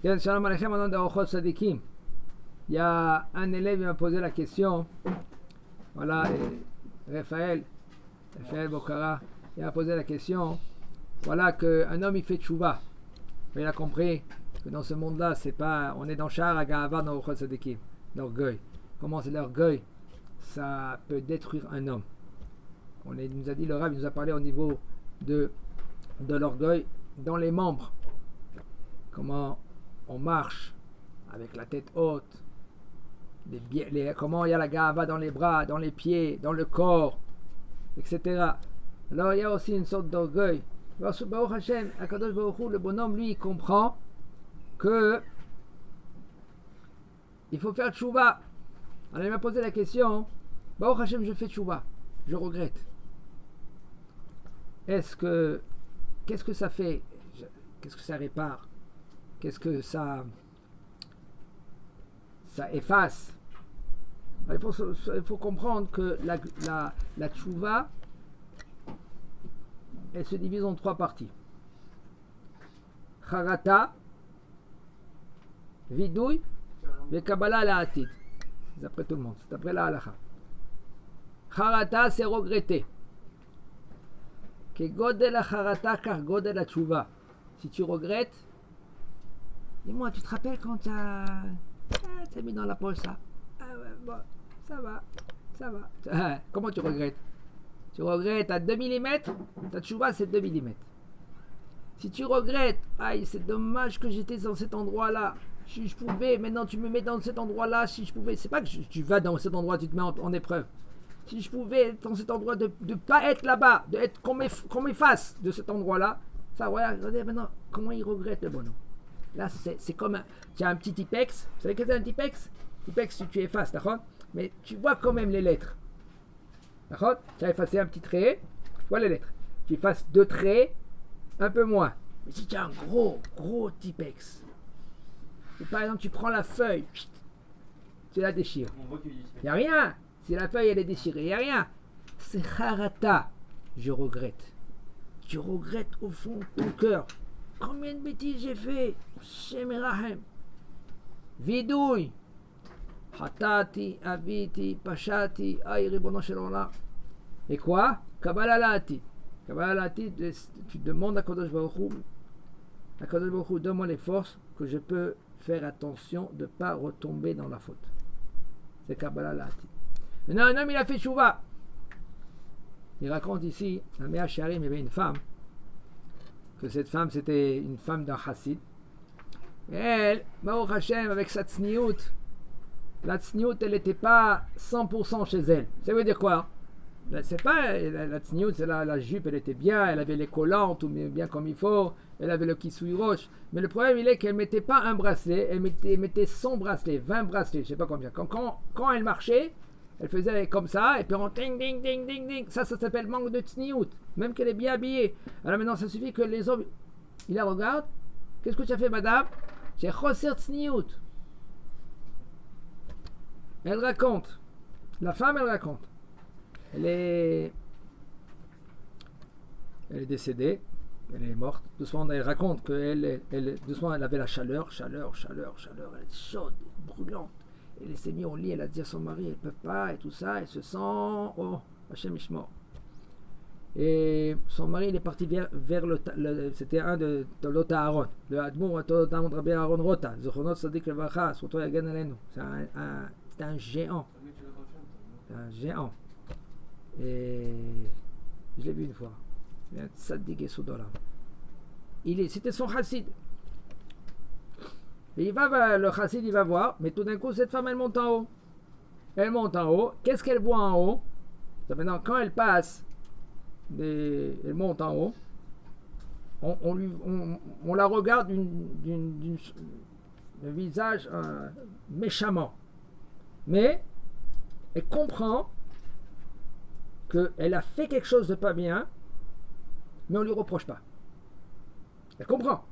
Shalom Aleichem, au nom de Ochot Sadikim. Il y a un élève qui m'a posé la question. Voilà, Raphaël Bokara, il m'a posé la question. Voilà, qu'un homme il fait tchouva. Il a compris que dans ce monde-là, c'est pas, on est dans Shahar Agahava dans Ochot Sadikim, l'orgueil. Comment c'est l'orgueil? Ça peut détruire un homme. Il nous a dit, le Rav, il nous a parlé au niveau de l'orgueil dans les membres. Comment on marche avec la tête haute, comment il y a la gava dans les bras, dans les pieds, dans le corps, etc. Alors il y a aussi une sorte d'orgueil. Baruch Hashem, Akadosh Baruch Hu, le bonhomme, lui, il comprend que il faut faire tchouva. Alors il m'a posé la question, Baruch Hashem, je fais tchouva, je regrette. Qu'est-ce que ça fait? Qu'est-ce que ça répare? Qu'est-ce que ça efface? Il faut comprendre que la tchouva, elle se divise en trois parties. Charata, vidouille, et Kabbalah la hatid. C'est d'après tout le monde, c'est d'après la halacha. Charata, c'est regretter. Que godel la charata, car godel la tchouva. Si tu regrettes, dis-moi, tu te rappelles quand t'as mis dans la poche ça? Ah ouais, bon, ça va. Comment tu regrettes? Tu regrettes à 2 mm, ta tchouva c'est 2 mm. Si tu regrettes, aïe, c'est dommage que j'étais dans cet endroit-là. Si je pouvais, maintenant tu me mets dans cet endroit-là, si je pouvais. C'est pas que tu vas dans cet endroit, tu te mets en épreuve. Si je pouvais être dans cet endroit, de ne pas être là-bas, qu'on m'efface de cet endroit-là, ça, voilà, regardez maintenant comment il regrette le bonhomme. Là, c'est comme tu as un petit Tipex. Vous savez que c'est un Tipex? Tipex, tu effaces, d'accord? Mais tu vois quand même les lettres. D'accord? Tu as effacé un petit trait, tu vois les lettres. Tu effaces 2 traits, un peu moins. Mais si tu as un gros Tipex, et par exemple, tu prends la feuille, tu la déchires. Il n'y a rien. Si la feuille, elle est déchirée, il n'y a rien. C'est harata. Je regrette. Tu regrettes au fond de ton cœur. Combien de bêtises j'ai fait? Shemirahem. Vidouille. Hatati, Aviti, Pashati, Aïe, Ribono Shel Olam. Et quoi? Kabbalah Lati. Kabbalah Lati, tu demandes à Kadosh Baruch Hu. À Kadosh Baruch Hu, donne-moi les forces que je peux faire attention de ne pas retomber dans la faute. C'est Kabbalah Lati. Maintenant, un homme, il a fait tchouva. Il raconte ici, à Mea Sharim, il y avait une femme. Que cette femme, c'était une femme d'un chassid. Et elle, Baruch Hashem, avec sa tsniout, la tsniout, elle n'était pas 100% chez elle. Ça veut dire quoi? C'est pas la tsniout, c'est la jupe, elle était bien, elle avait les collants, tout bien comme il faut, elle avait le kisui roche. Mais le problème, il est qu'elle ne mettait pas un bracelet, elle mettait 100 bracelets, 20 bracelets, je ne sais pas combien. Quand elle marchait, elle faisait comme ça, et puis on ding, ding, ding, ding, ding. Ça s'appelle manque de tsniout, même qu'elle est bien habillée. Alors maintenant, ça suffit que les hommes, ils la regardent. Qu'est-ce que tu as fait, madame? J'ai choser tsniout. Elle raconte. La femme, elle raconte. Elle est décédée. Elle est morte. Doucement, elle raconte doucement, elle avait la chaleur. Elle est chaude, brûlante. Elle s'est mise au lit, elle a dit à son mari, elle ne peut pas, et tout ça, elle se sent, oh, Hachem Ishmor. Et son mari, il est parti vers c'était un de l'Ota Aaron, le Admour, Rabbi Aaron Rota, Zochronot Sadik Levacha, Soto Yagan Alenu. C'est un géant. C'est un géant. Et je l'ai vu une fois. Il a un Sadik et Soudolam. C'était son chassid. Et le chassid, il va voir, mais tout d'un coup, cette femme, elle monte en haut. Elle monte en haut. Qu'est-ce qu'elle voit en haut? Maintenant, quand elle passe, elle monte en haut, on la regarde d'un visage méchamment. Mais elle comprend qu'elle a fait quelque chose de pas bien, mais on ne lui reproche pas. Elle comprend.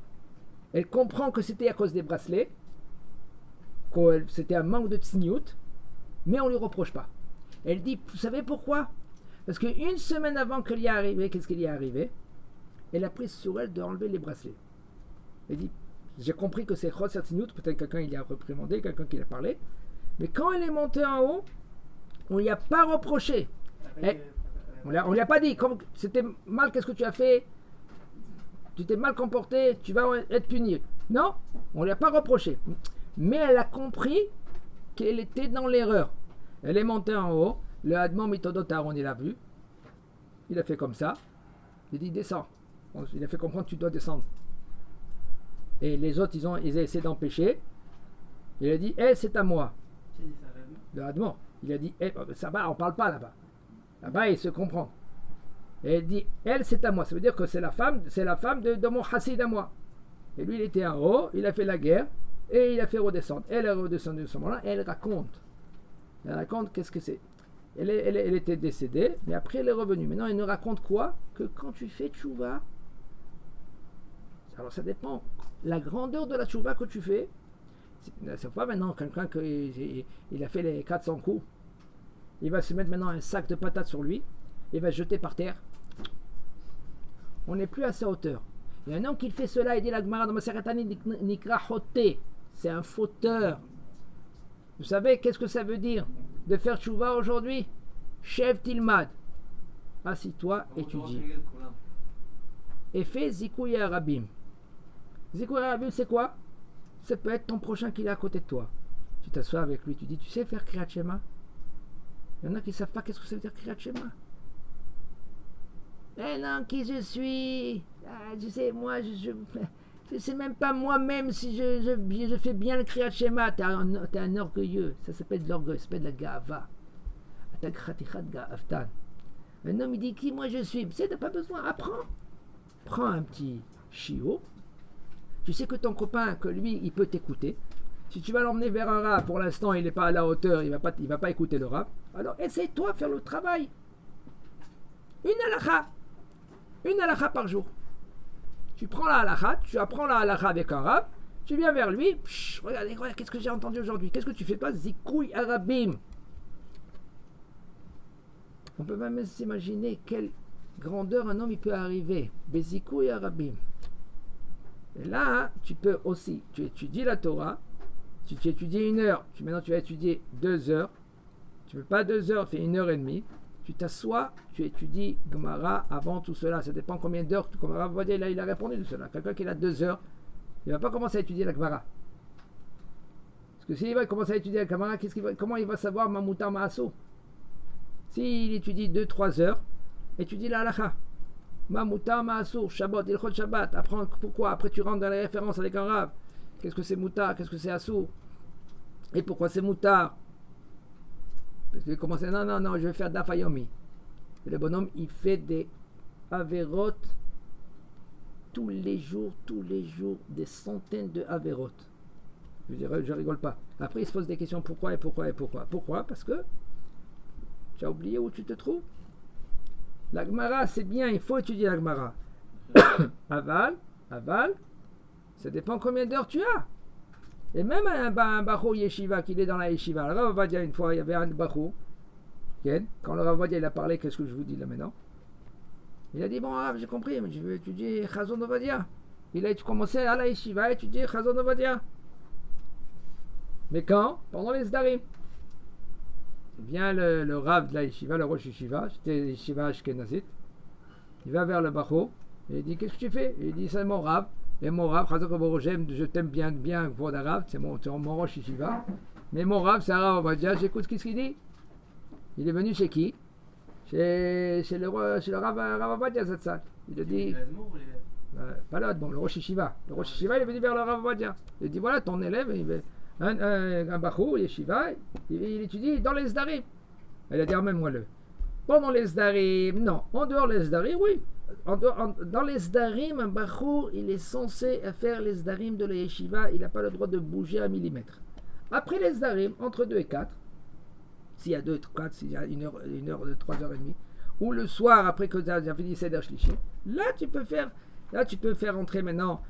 Elle comprend que c'était à cause des bracelets, que c'était un manque de tsniout, mais on ne lui reproche pas. Elle dit, vous savez pourquoi? Parce qu'une semaine avant qu'elle y est arrivée, qu'est-ce qu'il y est arrivé? Elle a pris sur elle d'enlever les bracelets. Elle dit, J'ai compris que c'est Chosser Tzniut, peut-être quelqu'un il a reprimandé, quelqu'un qui l'a parlé. Mais quand il est monté en haut, on ne lui a pas reproché. On ne lui a pas dit, comme c'était mal, qu'est-ce que tu as fait? Tu t'es mal comporté, tu vas être puni. Non, on ne lui a pas reproché. Mais elle a compris qu'elle était dans l'erreur. Elle est montée en haut, le Hadmon Mitodot Aaron, il a vu. Il a fait comme ça. Il dit, descends. Il a fait comprendre, tu dois descendre. Et les autres, ils ont essayé d'empêcher. Il a dit, c'est à moi. Le Hadmon. Il a dit, ça va, on ne parle pas là-bas. Là-bas, il se comprend. Et il dit, c'est à moi. Ça veut dire que c'est la femme de mon chassid à moi. Et lui, il était en haut, il a fait la guerre, et il a fait redescendre. Elle est redescendue de ce moment-là, et elle raconte. Elle raconte qu'est-ce que c'est. Elle était décédée, mais après elle est revenue. Maintenant, elle nous raconte quoi? Que quand tu fais tchouva, alors ça dépend. La grandeur de la tchouva que tu fais, c'est pas maintenant quelqu'un qui il a fait les 400 coups. Il va se mettre maintenant un sac de patates sur lui, il va se jeter par terre. On n'est plus à sa hauteur. Il y a un homme qui fait cela, il dit la Gemara dans Masechet Tani Nikra Choté. C'est un fauteur. Vous savez qu'est-ce que ça veut dire de faire tchouva aujourd'hui? Shev Tilmad. Assis-toi, étudie. Et fais Zikouy Arabim. Zikouy Arabim, c'est quoi? Ça peut être ton prochain qui est à côté de toi. Tu t'assois avec lui, tu dis, tu sais faire Kriyat Shema? Il y en a qui ne savent pas qu'est-ce que ça veut dire Kriyat Shema. Eh non, qui je suis? Tu sais, moi, je sais même pas moi-même si je fais bien le Kriyat Shema. T'es un orgueilleux. Ça s'appelle de l'orgueil, ça s'appelle de la Ga'ava. Un homme, il dit qui moi je suis? Tu sais, t'as pas besoin, apprends. Prends un petit chiot. Tu sais que ton copain, que lui, il peut t'écouter. Si tu vas l'emmener vers un rab, pour l'instant, il n'est pas à la hauteur, il va pas écouter le rab. Alors, essaie-toi de faire le travail. Une halakha par jour. Tu prends la halakha, tu apprends la halakha avec un rab, tu viens vers lui, regarde, qu'est-ce que j'ai entendu aujourd'hui? Qu'est-ce que tu fais toi? Zikouy Arabim. On peut même s'imaginer quelle grandeur un homme il peut arriver. Bezikouy Arabim. Et là, tu peux aussi, tu étudies la Torah, tu étudies 1 heure, maintenant tu vas étudier 2 heures, tu ne peux pas 2 heures, fais 1h30, tu t'assois, tu étudies Gemara avant tout cela, ça dépend combien d'heures, comme Rav Ovadia, là il a répondu de cela, quelqu'un qui a 2 heures, il ne va pas commencer à étudier la Gemara. Parce que s'il va commencer à étudier la Gemara, comment il va savoir Mamoutar Maasso? S'il étudie 2-3 heures, étudie la halakha. Mamoutar Maasso, Shabbat, Ilchot Shabbat, apprends pourquoi, après tu rentres dans les références avec un Rav. Qu'est-ce que c'est moutar? Qu'est-ce que c'est assour? Et pourquoi c'est moutar? Parce qu'il commence à dire non, je vais faire dafayomi. Et le bonhomme, il fait des averot tous les jours, des centaines de averot. Je dirais, je rigole pas. Après, il se pose des questions pourquoi? Pourquoi? Parce que tu as oublié où tu te trouves. La Gemara, c'est bien, il faut étudier la Gemara. Aval, ça dépend combien d'heures tu as. Et même un Bachou Yeshiva qui est dans la Yeshiva. Le Rav Ovadia, une fois, il y avait un Bachou. Quand le Rav Ovadia il a parlé, qu'est-ce que je vous dis là maintenant? Il a dit, bon, Rav, j'ai compris, mais je vais étudier Chazon Ovadia. Il a commencé à la Yeshiva à étudier Chazon Ovadia. Mais quand? Pendant les Zdarim. Vient le Rav de la Yeshiva, le Rosh Yeshiva, c'était Yeshiva Ashkenazit. Il va vers le Bachou et il dit, qu'est-ce que tu fais? Il dit, c'est mon Rav. Et mon Rav, je t'aime bien pour le Rav, c'est mon Rosh Yeshiva. Mais mon Rav, c'est un Rav Ovadia, j'écoute ce qu'il dit. Il est venu chez qui? Chez le Rav Ovadia, Zatzal. Il a dit. Pas là, bon, le Rosh Yeshiva. Le Rosh Yeshiva, il est venu vers le Rav Ovadia. Il dit voilà, ton élève, un Bachou, Yeshiva, il étudie dans les Zdarim. Il a dit même moi pendant les Zdarim, non. En dehors les Zdarim, oui. Dans les Zdarim, un Bachou, il est censé faire les Zdarim de la Yeshiva, il n'a pas le droit de bouger un millimètre. Après les Zdarim, entre 2 et 4, s'il y a 2 et 4, s'il y a 1 heure de 3h30, ou le soir, après que tu as fini Seder Shlishi, là tu peux faire entrer maintenant,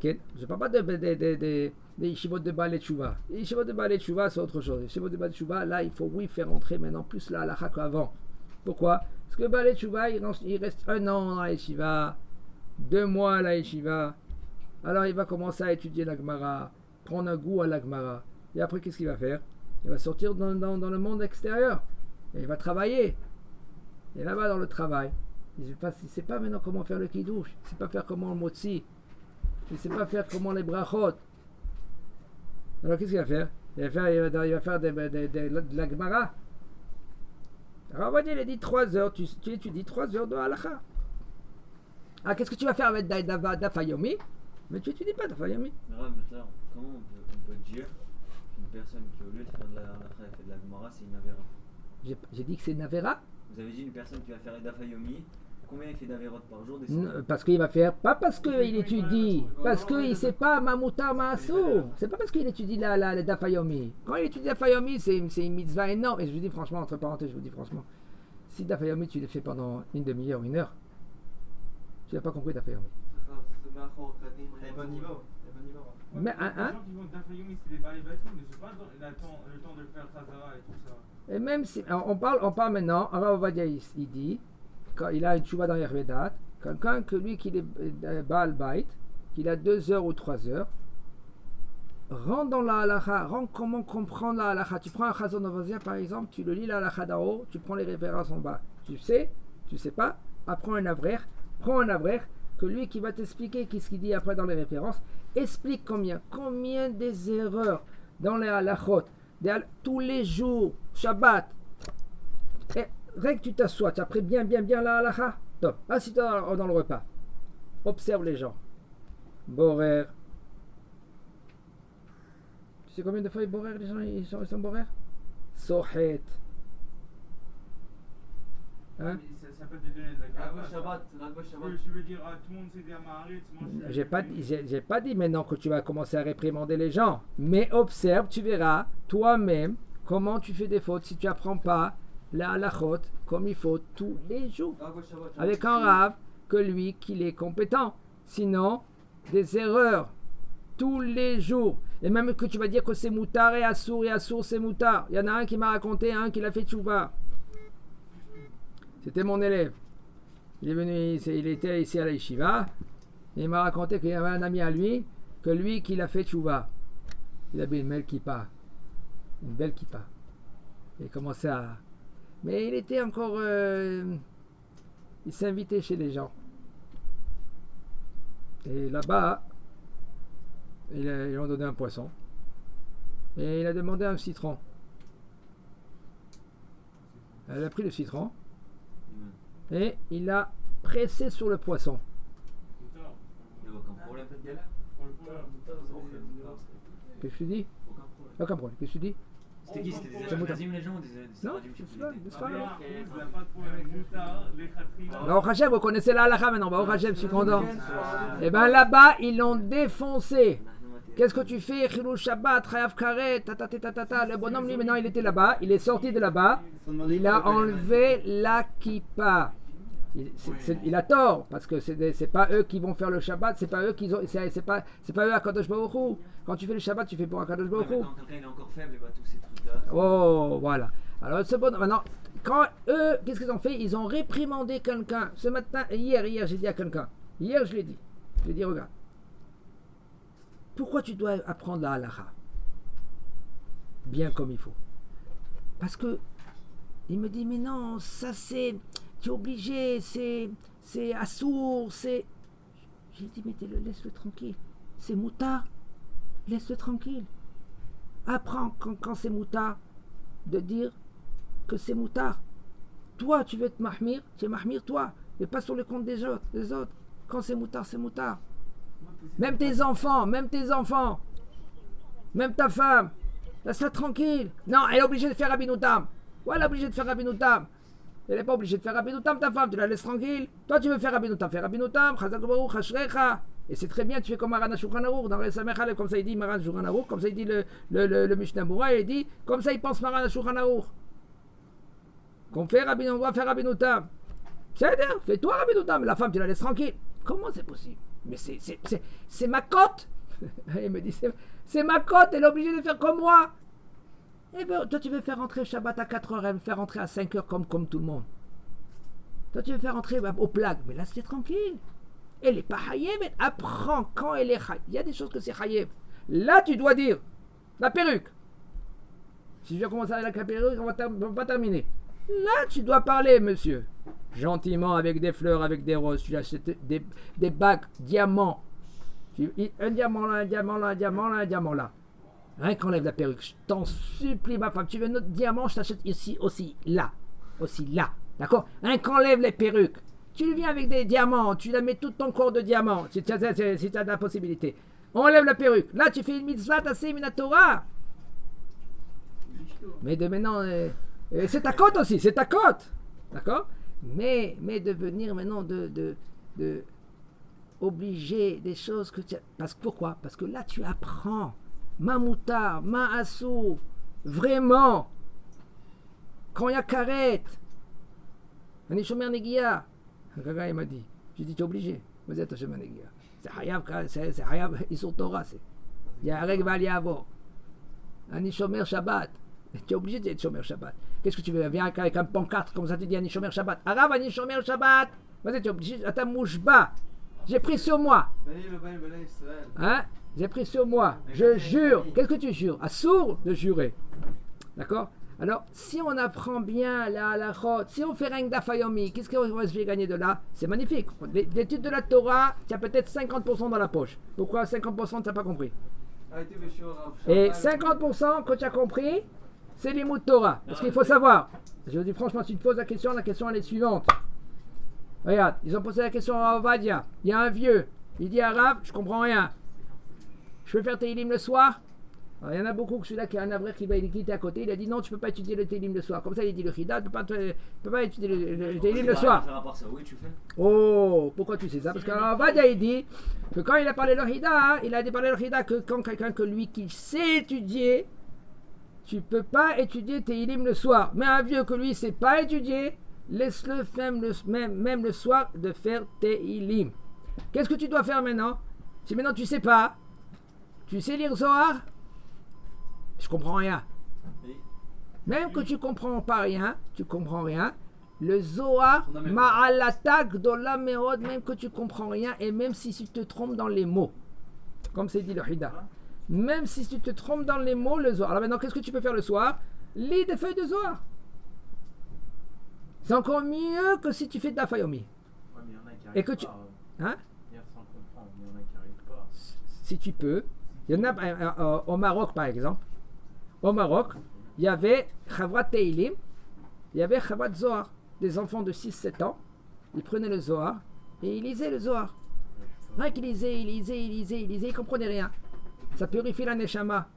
je ne parle pas des Yeshivot de Baal et Tshuva. Les Yeshivot de Baal et Tshuva, c'est autre chose. Les Yeshivot de Baal et Tshuva, là, il faut faire entrer maintenant plus la halakha qu'avant. Pourquoi? Parce que Baal et Tshuva, il reste 1 an dans la Yeshiva, 2 mois à la Yeshiva, Alors il va commencer à étudier la Gemara, prendre un goût à la Gemara. Et après, qu'est-ce qu'il va faire? Il va sortir dans le monde extérieur. Et il va travailler. Et là-bas, dans le travail, il ne sait pas maintenant comment faire le kiddush. Il ne sait pas faire comment le motzi. Il ne sait pas faire comment les brachot. Alors qu'est-ce qu'il va faire? Il va faire de la Gemara. Alors on va dire, il a dit 3 heures. Tu étudies 3 heures de halakha. Ah, qu'est-ce que tu vas faire avec Dafayomi? Mais tu n'étudies pas Dafayomi. Comment on peut dire qu'une personne qui, au lieu de faire de la halakha, fait de la Gemara, c'est une avera? J'ai dit que c'est une avera. Vous avez dit une personne qui va faire Dafayomi, combien il fait d'averot par jour? Parce qu'il va faire, pas parce qu'il étudie, parce qu'il ne sait pas Mamoutar Maaso. C'est pas parce qu'il étudie la Dafayomi. Quand il étudie Dafayomi, c'est une mitzvah énorme. Et je vous dis franchement, entre parenthèses, je vous dis franchement, si Dafayomi tu le fais pendant une demi-heure, 1 heure, tu n'as pas compris Dafayomi. C'est bon niveau. Mais les gens qui vont Dafayomi, c'est des balibatim, mais c'est pas le temps de le faire Khazara et tout ça. Et même si, on parle maintenant, Rav Ovadia il dit, quand il a une chouva dans Yervedat, quelqu'un que lui qui est Baal Bait, qu'il a 2 heures ou 3 heures, rentre dans la halakha, rentre comment comprendre la halakha. Tu prends un Chazon Novozia par exemple, tu le lis la halakha d'en haut, tu prends les références en bas. Tu sais pas, apprends prends un avrer, que lui qui va t'expliquer qu'est-ce qu'il dit après dans les références, explique combien des erreurs dans les halakhot, tous les jours, Shabbat, et rien que tu t'assois, tu as pris bien la halakha, top, assis-toi dans le repas, observe les gens, borer, tu sais combien de fois ils borer, les gens ils sont borer, sohet, hein? Ça peut te donner de la Ragouche carte. Shabbat. Tu veux dire, tout le monde c'est des Amaharit. J'ai pas dit maintenant que tu vas commencer à réprimander les gens, mais observe, tu verras toi-même comment tu fais des fautes si tu apprends pas la halachot comme il faut tous les jours. Avec un rave que lui qu'il est compétent. Sinon, des erreurs tous les jours. Et même que tu vas dire que c'est moutar et assour c'est moutar. Il y en a un qui m'a raconté, un qui l'a fait tchouva. C'était mon élève. Il est venu, il était ici à la yeshiva. Et il m'a raconté qu'il y avait un ami à lui, que lui qui l'a fait tchouva. Il avait une belle kippa. Il commençait à... Mais il était encore... il s'invitait chez les gens. Et là-bas, ils lui ont donné un poisson. Et il a demandé un citron. Elle a pris le citron. Et il a pressé sur le poisson. Il n'y a aucun problème. Qu'est-ce que tu dis? Aucun problème. Qu'est-ce que tu dis? C'était qui? C'était des Ashkenazim les gens ou des Non, Sfaradim? Alors, Hachem, vous connaissez la halakha maintenant. Bah, Hachem, je suis content. Et bien là-bas, ils l'ont défoncé. Qu'est-ce que tu fais? Chilou Shabbat, Chayav Karet, ta. Le bonhomme, lui, maintenant, il était là-bas. Il est sorti de là-bas. Il a enlevé la kippa. Il a tort, parce que c'est pas eux qui vont faire le Shabbat, c'est pas eux c'est pas eux à Kadosh Baruch Hu. Quand tu fais le Shabbat, tu fais pour Kadosh Baruch Hu. Quand quelqu'un est encore faible, il va tous ces trucs-là. Oh, voilà. Alors, c'est bon. Maintenant, quand eux, qu'est-ce qu'ils ont fait? Ils ont réprimandé quelqu'un. Ce matin, hier, j'ai dit à quelqu'un. Hier, je l'ai dit. Je lui ai dit, regarde. Pourquoi tu dois apprendre la halakha bien comme il faut? Parce que il me dit, mais non, ça c'est... Tu es obligé, c'est assour, c'est... J'ai dit, mais laisse-le tranquille. C'est moutard. Laisse-le tranquille. Apprends quand c'est moutard de dire que c'est moutard. Toi, tu veux te mahmir, tu es mahmir toi, mais pas sur le compte des autres. Quand c'est moutard, c'est moutard. Même tes enfants, même ta femme, laisse-la tranquille. Non, elle est obligée de faire Rabinoutam. Ouais, elle est obligée de faire Rabinoutam. Elle n'est pas obligée de faire Rabinoutam, ta femme, tu la laisses tranquille. Toi, tu veux faire Rabinoutam, fais Rabinoutam, Chazak Baruch, Hashrecha. Et c'est très bien, tu fais comme Maran Shulchan Aruch, dans les Samech, comme ça il dit Maran Shulchan Aruch, comme ça il dit le Mishnah Berurah, il dit, comme ça il pense Maran Shulchan Aruch. Qu'on fait Rabinoutam, on doit faire Rabinoutam. C'est-à-dire, fais-toi Rabinoutam, la femme, tu la laisses tranquille. Comment c'est possible? Mais c'est ma cote. Il me dit, c'est ma cote, elle est obligée de faire comme moi. Et bien, toi, tu veux faire rentrer Shabbat à 4h, elle veut faire rentrer à 5h comme tout le monde. Toi, tu veux faire rentrer au plague. Mais là, c'est tranquille. Elle n'est pas Hayev, apprends quand elle est Hayev. Il y a des choses que c'est Hayev. Là, tu dois dire la perruque. Si je vais commencer avec la perruque, on va pas terminer. Là, tu dois parler, monsieur. Gentiment, avec des fleurs, avec des roses. Tu achètes des bagues, diamants. Un diamant là, un diamant là, un diamant là, un diamant là. Rien qu'enlève la perruque. Je t'en supplie, ma femme. Tu veux un autre diamant, je t'achète ici, aussi, là. Aussi, là. D'accord? Rien qu'enlève les perruques. Tu viens avec des diamants. Tu la mets tout ton corps de diamants. Si tu as la possibilité. Enlève la perruque. Là, tu fais une mitzvah, tassé, minatora. Mais de maintenant, c'est ta cote aussi, c'est ta cote. D'accord? Mais de venir maintenant de obliger des choses que tu as. Pourquoi? Parce que là, tu apprends. Ma moutar, ma assou. Vraiment. Quand il y a karet. Un échomer negia. Un gaga, il m'a dit. J'ai dit, tu es obligé. Vous êtes échomer negia. C'est hayab, ils sont Torah. Il y a un règle à y avoir. Un échomer Shabbat. Tu es obligé d'être Shomer Shabbat. Qu'est-ce que tu veux? Viens avec un pancarte comme ça, tu dis Ani Shomer Shabbat. Arabe, Ani Shomer Shabbat. Vas-y, tu es obligé. Attends, mouchba. J'ai pris sur moi. Hein? J'ai pris sur moi. Je jure. Qu'est-ce que tu jures? À sourd de jurer. D'accord? Alors, si on apprend bien la halachot, si on fait rien d'Afayomi, qu'est-ce qu'on va se gagner de là? C'est magnifique. L'étude de la Torah, tu as peut-être 50% dans la poche. Pourquoi 50% tu n'as pas compris? Et 50% que tu as compris, c'est l'imout Torah. Parce qu'il faut savoir. Je vous dis franchement, si tu te poses la question elle est suivante. Regarde, ils ont posé la question à Ovadia. Il y a un vieux. Il dit arabe, je comprends rien. Je peux faire Tehillim le soir? Alors, il y en a beaucoup que celui-là qui a un avril qui va quitter à côté. Il a dit non, tu ne peux pas étudier le Tehillim le soir. Comme ça, il dit le Chida, tu ne peux pas étudier le Tehillim le soir. Oh, pourquoi tu sais ça? Parce qu'Ovadia, il dit que quand il a parlé le Chida, il a dit parler le Chida que quand quelqu'un que lui qui sait étudier, tu ne peux pas étudier Tehillim le soir. Mais un vieux que lui ne sait pas étudier, laisse-le même le soir de faire Tehillim. Qu'est-ce que tu dois faire maintenant? Si maintenant tu ne sais pas, tu sais lire Zohar? Je comprends rien. Même que tu comprends pas rien, tu comprends rien. Le Zohar, ma'alatak dola meod, même que tu comprends rien, et même si tu te trompes dans les mots, comme c'est dit le Hida. Même si tu te trompes dans les mots, le Zohar. Alors maintenant, qu'est-ce que tu peux faire le soir? Lis des feuilles de Zohar. C'est encore mieux que si tu fais de la fayomi. Et que tu... Hein? Si tu peux. Il y en a au Maroc, par exemple. Au Maroc, il y avait Chavrat Tehillim, il y avait Chavrat Zohar. Des enfants de 6-7 ans, ils prenaient le Zohar et ils lisaient le Zohar. Rien qu'ils lisaient, ils ne comprenaient rien. Ça purifie la Neshama.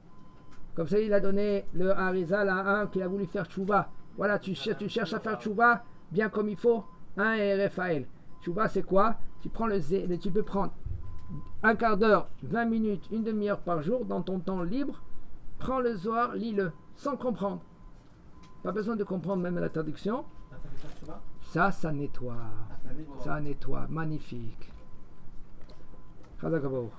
Comme ça, il a donné le Harizal à un qui a voulu faire Tchouva. Voilà, tu cherches à faire Tchouva bien comme il faut. Un et Raphaël. Tchouva, c'est quoi? Tu peux prendre un quart d'heure, 20 minutes, une demi-heure par jour dans ton temps libre. Prends le Zohar, lis-le, sans comprendre. Pas besoin de comprendre même la traduction. Ça nettoie. Ça nettoie. Magnifique. Chazak Baruch.